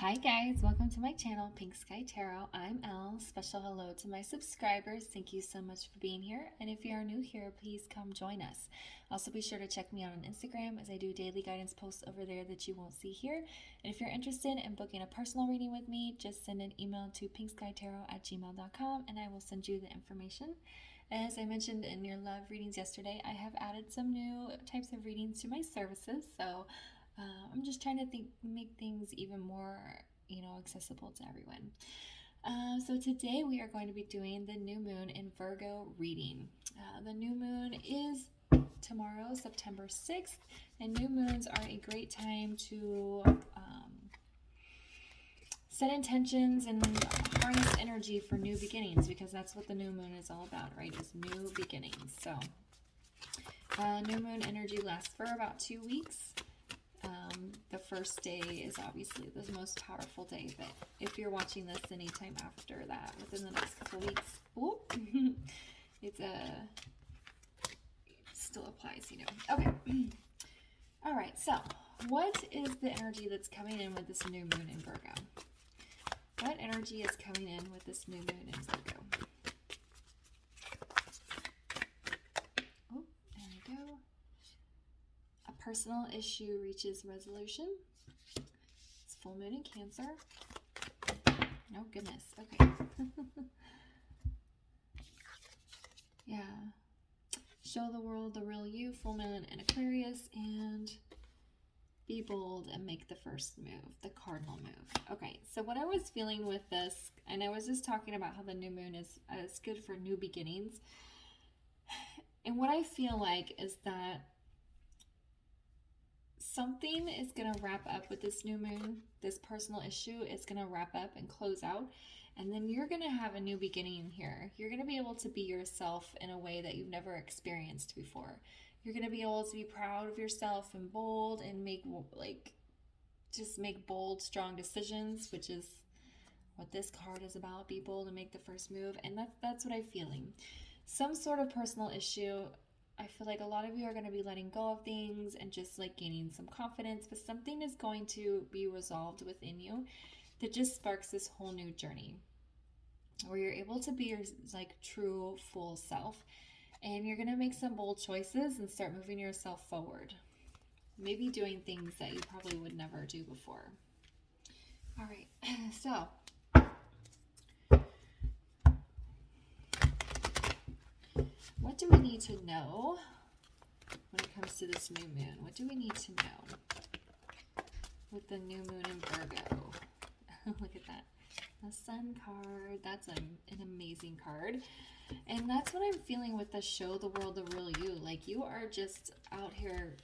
Hi guys, welcome to my channel, Pink Sky Tarot. I'm Elle. Special hello to my subscribers. Thank you so much for being here. And if you are new here, please come join us. Also be sure to check me out on Instagram as I do daily guidance posts over there that you won't see here. And if you're interested in booking a personal reading with me, just send an email to pinkskytarot@gmail.com and I will send you the information. As I mentioned in your love readings yesterday, I have added some new types of readings to my services. So I'm just trying to make things even more, accessible to everyone. So today we are going to be doing the new moon in Virgo reading. The new moon is tomorrow, September 6th, and new moons are a great time to set intentions and harness energy for new beginnings, because that's what the new moon is all about, right? Is new beginnings. So new moon energy lasts for about 2 weeks. The first day is obviously the most powerful day, but if you're watching this anytime after that, within the next couple weeks, it still applies, Okay. All right, so what is the energy that's coming in with this new moon in Virgo? What energy is coming in with this new moon in Virgo? Oh, there we go. A personal issue reaches resolution. It's full moon in Cancer. Oh, goodness. Okay. Yeah. Show the world the real you, full moon in Aquarius, and be bold and make the first move, the cardinal move. Okay, so what I was feeling with this, and I was just talking about how the new moon is good for new beginnings. And what I feel like is that something is going to wrap up with this new moon. This personal issue is going to wrap up and close out. And then you're going to have a new beginning here. You're going to be able to be yourself in a way that you've never experienced before. You're going to be able to be proud of yourself and bold and make bold, strong decisions, which is what this card is about. Be bold and make the first move. And that's what I'm feeling. Some sort of personal issue. I feel like a lot of you are going to be letting go of things and just gaining some confidence, but something is going to be resolved within you that just sparks this whole new journey where you're able to be your true full self, and you're going to make some bold choices and start moving yourself forward. Maybe doing things that you probably would never do before. All right, so what do we need to know when it comes to this new moon? What do we need to know with the new moon in Virgo? Look at that. The Sun card. That's an amazing card. And that's what I'm feeling with the show the world the real you. Like, you are just out here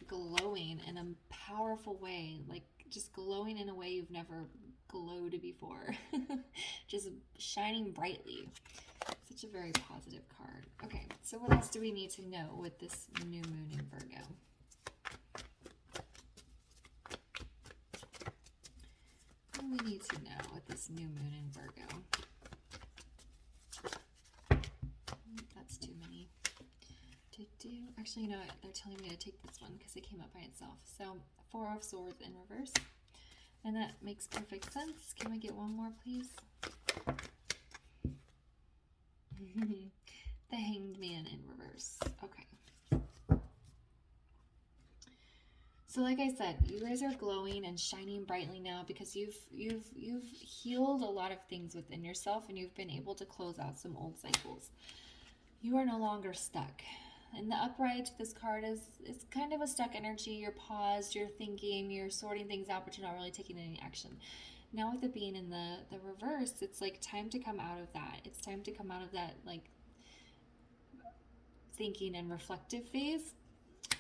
glowing in a powerful way. Like, just glowing in a way you've never glowed before. Just shining brightly. Such a very positive card. Okay, so what else do we need to know with this new moon in Virgo? What do we need to know with this new moon in Virgo? That's too many to do. Actually, you know what? They're telling me to take this one because it came up by itself. So, Four of Swords in reverse. And that makes perfect sense. Can we get one more, please? The Hanged Man in reverse. Okay. So like I said, you guys are glowing and shining brightly now because you've healed a lot of things within yourself, and you've been able to close out some old cycles. You are no longer stuck. In the upright, this card is kind of a stuck energy. You're paused, you're thinking, you're sorting things out, but you're not really taking any action. Now with it being in the reverse, it's time to come out of that. It's time to come out of that thinking and reflective phase.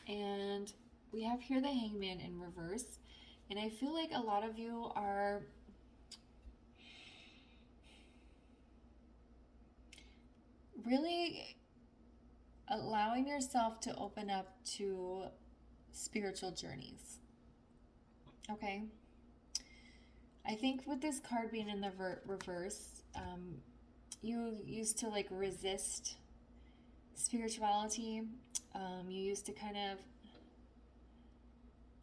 And we have here the Hangman in reverse. And I feel like a lot of you are really allowing yourself to open up to spiritual journeys. Okay? I think with this card being in the reverse, you used to resist spirituality. You used to kind of,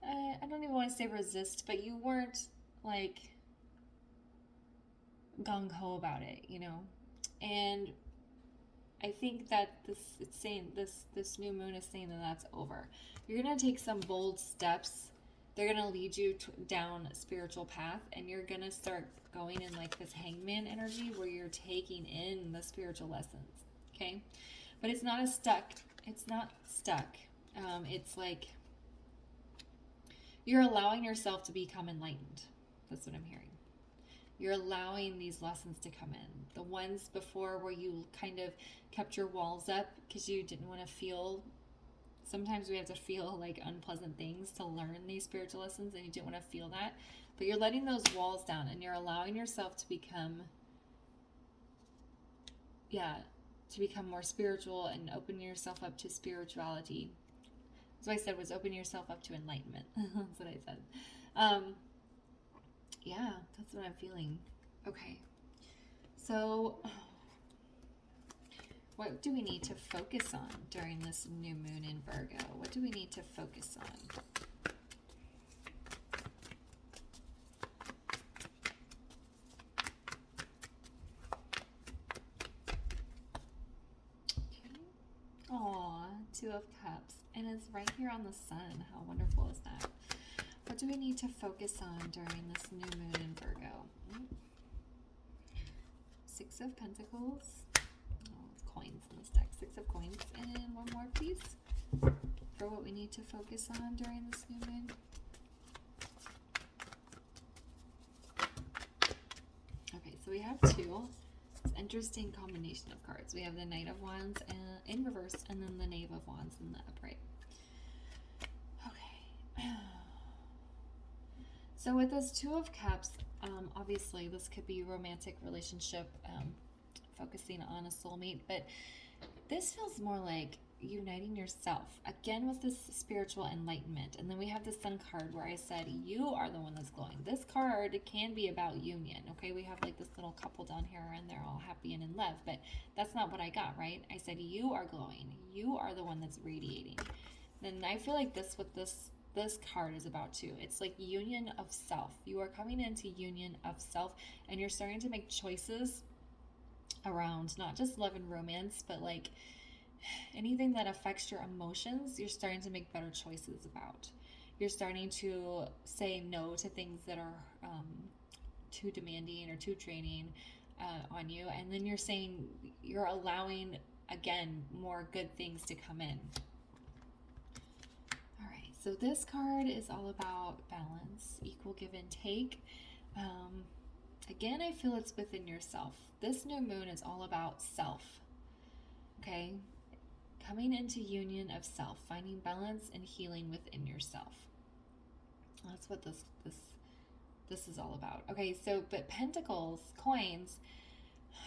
I don't even want to say resist, but you weren't like gung-ho about it, and I think that this new moon is saying that that's over. You're gonna take some bold steps. They're gonna lead you down a spiritual path, and you're gonna start going in like this hangman energy where you're taking in the spiritual lessons. Okay, but it's not stuck. It's not stuck. It's like you're allowing yourself to become enlightened. That's what I'm hearing. You're allowing these lessons to come in. The ones before where you kind of kept your walls up because you didn't want to feel. Sometimes we have to feel like unpleasant things to learn these spiritual lessons, and you didn't want to feel that. But you're letting those walls down, and you're allowing yourself to become, more spiritual and open yourself up to spirituality. That's what I said, was open yourself up to enlightenment. That's what I said. Yeah, that's what I'm feeling. Okay. So, what do we need to focus on during this new moon in Virgo? What do we need to focus on? Okay. Aw, Two of Cups. And it's right here on the sun. How wonderful is that? What do we need to focus on during this new moon in Virgo? Six of Pentacles. Oh, it's coins in this deck. Six of Coins. And one more, please, for what we need to focus on during this new moon. Okay, so we have two. It's an interesting combination of cards. We have the Knight of Wands in reverse, and then the Knave of Wands in the upright. Okay. So with this Two of Cups, obviously this could be a romantic relationship, focusing on a soulmate, but this feels more like uniting yourself, again with this spiritual enlightenment. And then we have the Sun card where I said you are the one that's glowing. This card can be about union, okay? We have like this little couple down here and they're all happy and in love, but that's not what I got, right? I said you are glowing. You are the one that's radiating. And I feel like this card is about too. It's like union of self. You are coming into union of self, and you're starting to make choices around not just love and romance, but like anything that affects your emotions. You're starting to make better choices about. You're starting to say no to things that are too demanding or too draining on you, and then you're allowing again more good things to come in. So this card is all about balance, equal give and take. Again, I feel it's within yourself. This new moon is all about self, okay? Coming into union of self, finding balance and healing within yourself. That's what this is all about. Okay, so, but pentacles, coins,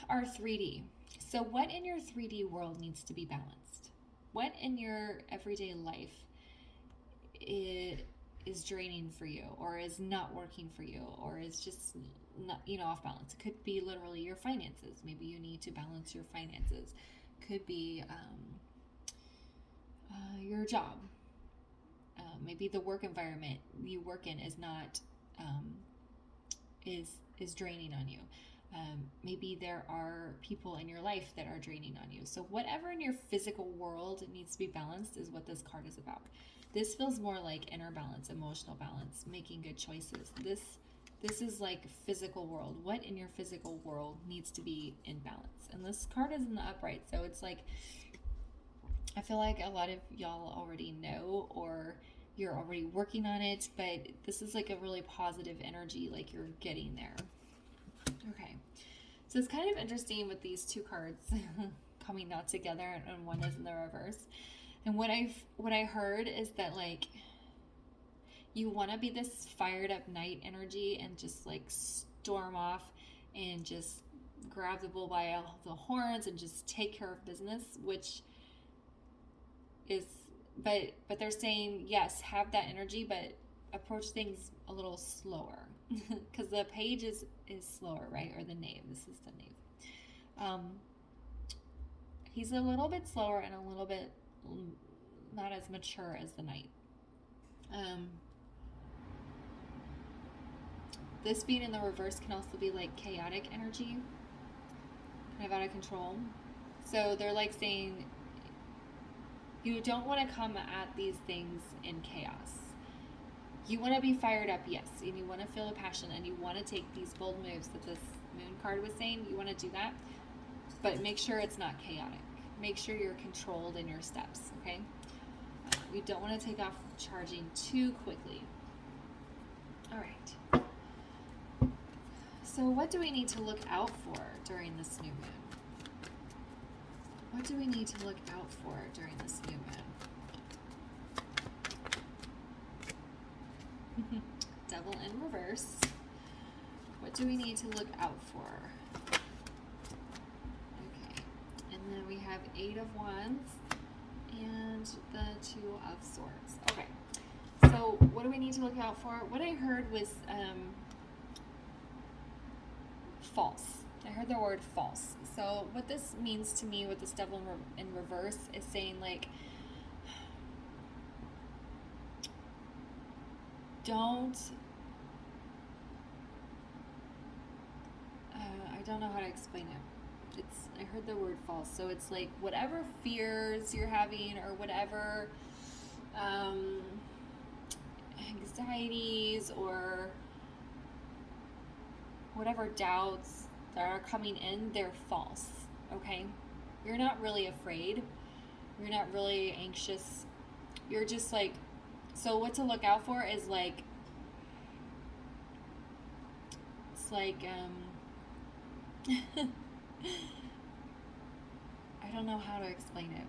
are 3D. So what in your 3D world needs to be balanced? What in your everyday life it is draining for you, or is not working for you, or is just not, off balance? It could be literally your finances. Maybe you need to balance your finances. Could be your job. Maybe the work environment you work in is not is draining on you. Maybe there are people in your life that are draining on you. So whatever in your physical world needs to be balanced is what this card is about. This feels more like inner balance, emotional balance, making good choices. This is like physical world. What in your physical world needs to be in balance? And this card is in the upright, so it's like, I feel like a lot of y'all already know, or you're already working on it, but this is like a really positive energy, like you're getting there. Okay, so it's kind of interesting with these two cards coming out together, and one is in the reverse. And what I heard is that, like, you want to be this fired up knight energy and just like storm off and just grab the bull by the horns and just take care of business, which is, but they're saying, yes, have that energy, but approach things a little slower, because the page is slower, right? Or the knave. This is the knave. He's a little bit slower and a little bit not as mature as the knight. This being in the reverse can also be like chaotic energy, kind of out of control. So they're like saying you don't want to come at these things in chaos. You want to be fired up, yes, and you want to feel the passion, and you want to take these bold moves that this moon card was saying. You want to do that, but make sure it's not chaotic. Make sure you're controlled in your steps, okay? You don't want to take off charging too quickly. All right. So what do we need to look out for during this new moon? What do we need to look out for during this new moon? Devil in reverse. What do we need to look out for? Okay. And then we have 8 of Wands and the 2 of Swords. Okay. So what do we need to look out for? What I heard was false. I heard the word false. So what this means to me with this devil in reverse is saying like, I don't know how to explain it. I heard the word false. So it's like whatever fears you're having or whatever anxieties or whatever doubts that are coming in, they're false, okay? You're not really afraid. You're not really anxious. You're just like, so what to look out for is like, it's like, I don't know how to explain it.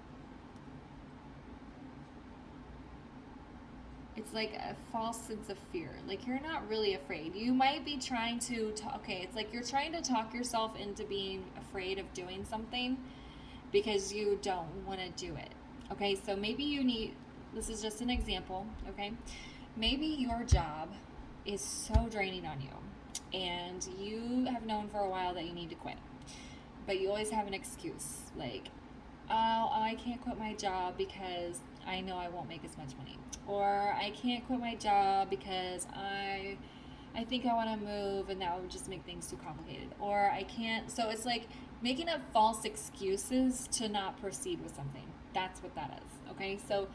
It's like a false sense of fear. Like you're not really afraid. You might be trying to it's like you're trying to talk yourself into being afraid of doing something because you don't want to do it. Okay, so maybe this is just an example, okay? Maybe your job is so draining on you and you have known for a while that you need to quit. But you always have an excuse like, oh, I can't quit my job because I know I won't make as much money. Or I can't quit my job because I think I want to move and that would just make things too complicated. Or I can't. So it's like making up false excuses to not proceed with something. That's what that is. Okay. So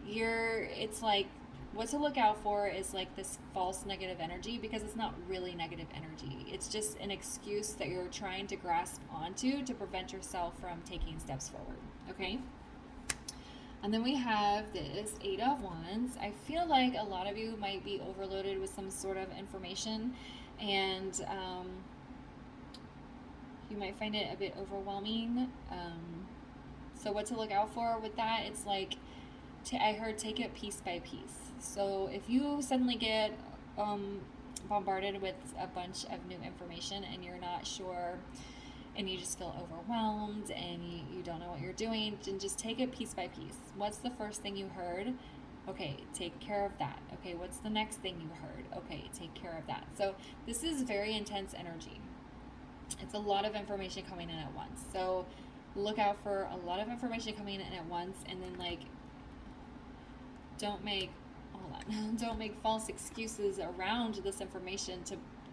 it's like what to look out for is like this false negative energy because it's not really negative energy. It's just an excuse that you're trying to grasp onto to prevent yourself from taking steps forward. Okay. And then we have this 8 of Wands. I feel like a lot of you might be overloaded with some sort of information and you might find it a bit overwhelming. So what to look out for with that, it's like, I heard take it piece by piece. So if you suddenly get bombarded with a bunch of new information and you're not sure and you just feel overwhelmed and you don't know what you're doing, then just take it piece by piece. What's the first thing you heard? Okay, take care of that. Okay, what's the next thing you heard? Okay, take care of that. So this is very intense energy. It's a lot of information coming in at once. So look out for a lot of information coming in at once and then like, don't make false excuses around this information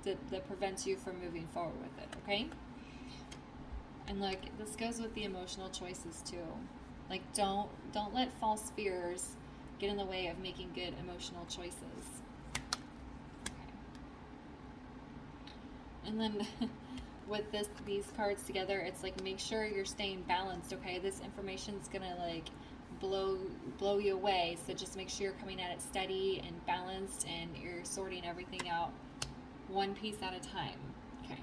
that prevents you from moving forward with it, okay? And like this goes with the emotional choices too. Like don't let false fears get in the way of making good emotional choices. Okay. And then with these cards together, it's like make sure you're staying balanced, okay? This information's gonna like blow you away, so just make sure you're coming at it steady and balanced and you're sorting everything out one piece at a time. Okay.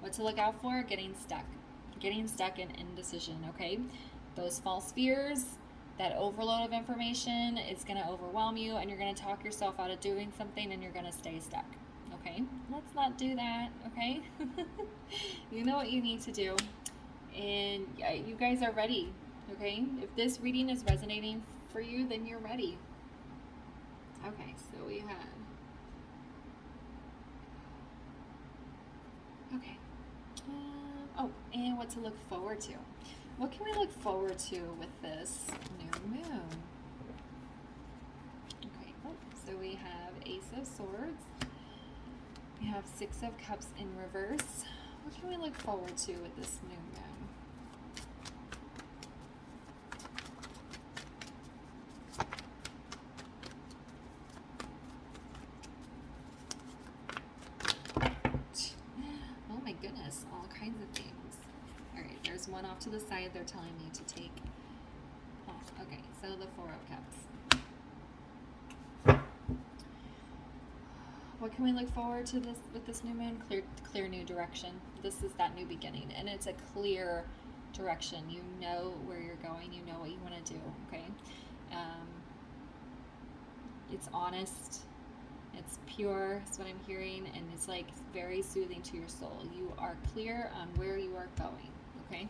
What to look out for? Getting stuck in indecision, okay? Those false fears, that overload of information is going to overwhelm you and you're going to talk yourself out of doing something and you're going to stay stuck, okay? Let's not do that, okay? You know what you need to do and you guys are ready, okay? If this reading is resonating for you, then you're ready. Okay, so we had... Okay. And what to look forward to. What can we look forward to with this new moon? Okay, so we have Ace of Swords, We have Six of Cups in reverse. What can we look forward to with this new moon? Oh my goodness, all kinds of things. All right, there's one off to the side they're telling me to take. Oh, okay, so the Four of Cups. What can we look forward to this with this new moon? Clear new direction. This is that new beginning, and it's a clear direction. You know where you're going. You know what you want to do. Okay, it's honest. It's pure. Is what I'm hearing, and it's like very soothing to your soul. You are clear on where you are going. Okay.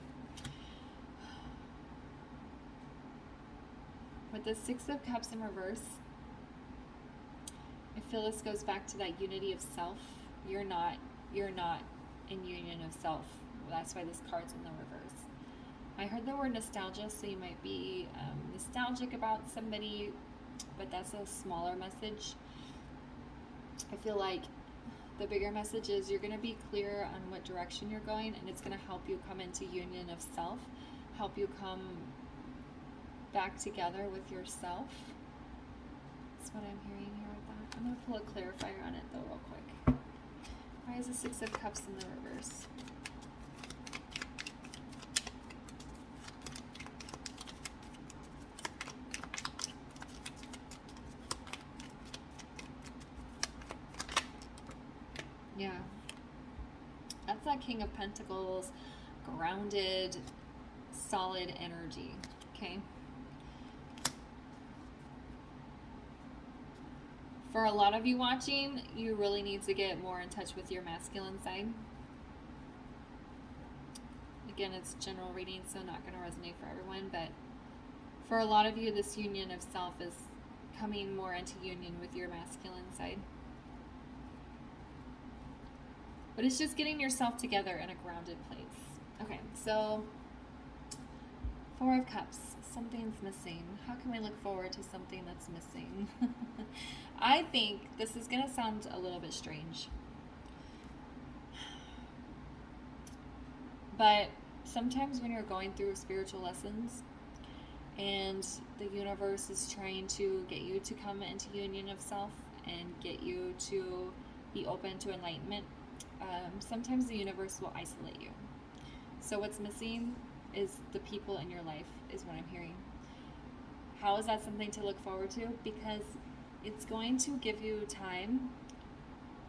With the Six of Cups in reverse, I feel this goes back to that unity of self. You're not in union of self. That's why this card's in the reverse. I heard the word nostalgia, so you might be nostalgic about somebody, but that's a smaller message. I feel like the bigger message is you're going to be clear on what direction you're going, and it's going to help you come into union of self, help you come back together with yourself. That's what I'm hearing here with that. I'm going to pull a clarifier on it though real quick. Why is the Six of Cups in the reverse? Yeah. That's that King of Pentacles, grounded, solid energy. Okay. For a lot of you watching, you really need to get more in touch with your masculine side. Again, it's general reading, so not going to resonate for everyone, but for a lot of you, this union of self is coming more into union with your masculine side. But it's just getting yourself together in a grounded place. Okay, so Four of Cups. Something's missing. How can we look forward to something that's missing? I think this is going to sound a little bit strange. But sometimes when you're going through spiritual lessons and the universe is trying to get you to come into union of self and get you to be open to enlightenment, sometimes the universe will isolate you. So what's missing is the people in your life, is what I'm hearing. How is that something to look forward to? Because it's going to give you time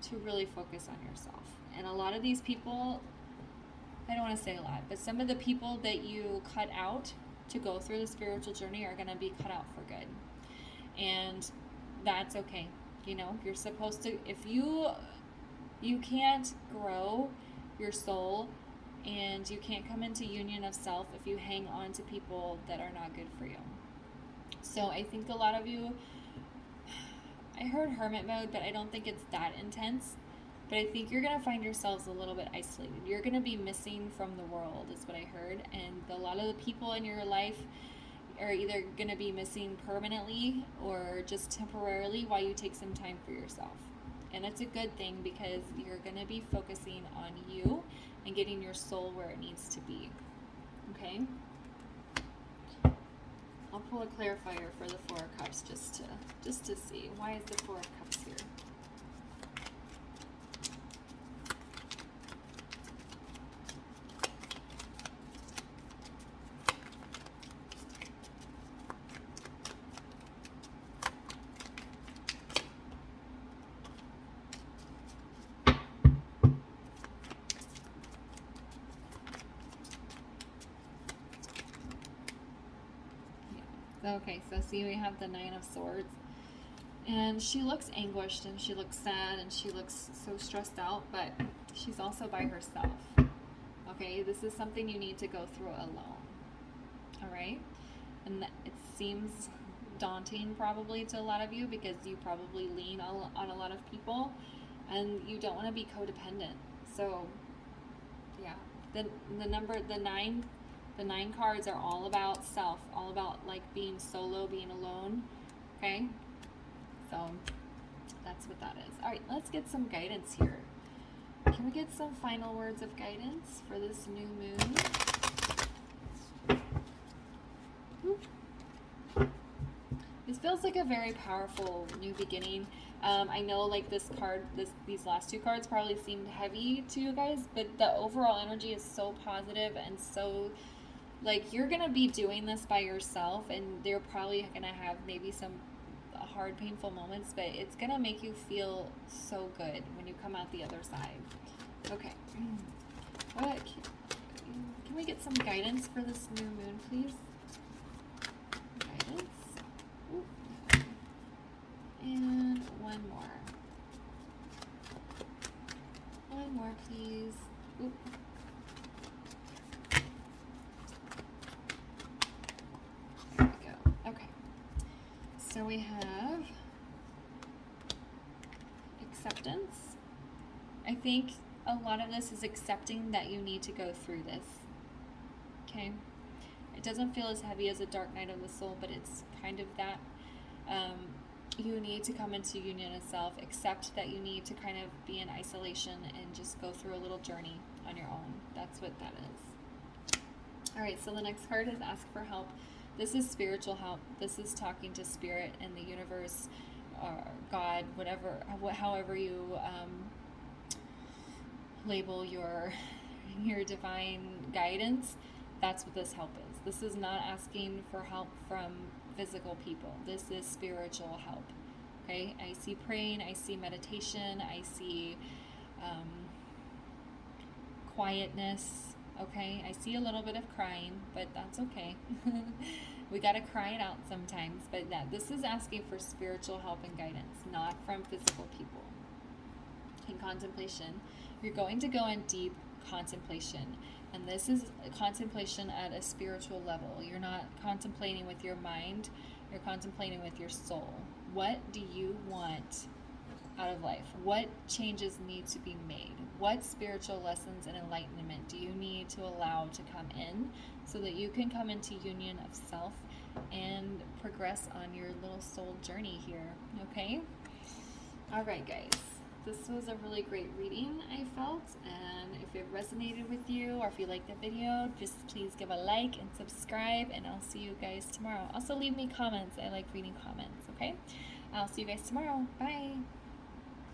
to really focus on yourself. And a lot of these people, I don't want to say a lot, but some of the people that you cut out to go through the spiritual journey are going to be cut out for good. And that's okay. You know, you're supposed to, if you can't grow your soul and you can't come into union of self if you hang on to people that are not good for you. So I think a lot of you, I heard hermit mode, but I don't think it's that intense. But I think you're going to find yourselves a little bit isolated. You're going to be missing from the world, is what I heard. And a lot of the people in your life are either going to be missing permanently or just temporarily while you take some time for yourself. And that's a good thing because you're going to be focusing on you and getting your soul where it needs to be. Okay? I'll pull a clarifier for the Four of Cups just to see. Why is the Four of Cups here? Okay, so see we have the Nine of Swords. And she looks anguished and she looks sad and she looks so stressed out, but she's also by herself. Okay, this is something you need to go through alone. Alright? And it seems daunting probably to a lot of you because you probably lean on a lot of people and you don't want to be codependent. So, yeah. The nine cards are all about self, all about like being solo, being alone. Okay? So that's what that is. All right, let's get some guidance here. Can we get some final words of guidance for this new moon? This feels like a very powerful new beginning. I know like this card, these last two cards probably seemed heavy to you guys, but the overall energy is so positive and so like you're going to be doing this by yourself, and they're probably going to have maybe some hard, painful moments, but it's going to make you feel so good when you come out the other side. Okay. What can we get some guidance for this new moon, please? Guidance. Ooh. And one more. One more, please. Ooh. There we go. Okay. So we have acceptance. I think a lot of this is accepting that you need to go through this. Okay? It doesn't feel as heavy as a dark night of the soul, but it's kind of that. You need to come into union of self, accept that you need to kind of be in isolation and just go through a little journey on your own. That's what that is. All right, so the next card is ask for help. This is spiritual help. This is talking to spirit and the universe or God, whatever, however you label your divine guidance. That's what this help is. This is not asking for help from physical people. This is spiritual help. Okay, I see praying, I see meditation, I see quietness. Okay, I see a little bit of crying, but that's okay. We got to cry it out sometimes, but yeah, this is asking for spiritual help and guidance, not from physical people. In contemplation, you're going to go in deep contemplation, and this is a contemplation at a spiritual level. You're not contemplating with your mind, you're contemplating with your soul. What do you want out of life? What changes need to be made? What spiritual lessons and enlightenment do you need to allow to come in so that you can come into union of self and progress on your little soul journey here? Okay? All right, guys. This was a really great reading, I felt, and if it resonated with you or if you liked the video, just please give a like and subscribe, and I'll see you guys tomorrow. Also, leave me comments. I like reading comments, okay? I'll see you guys tomorrow. Bye!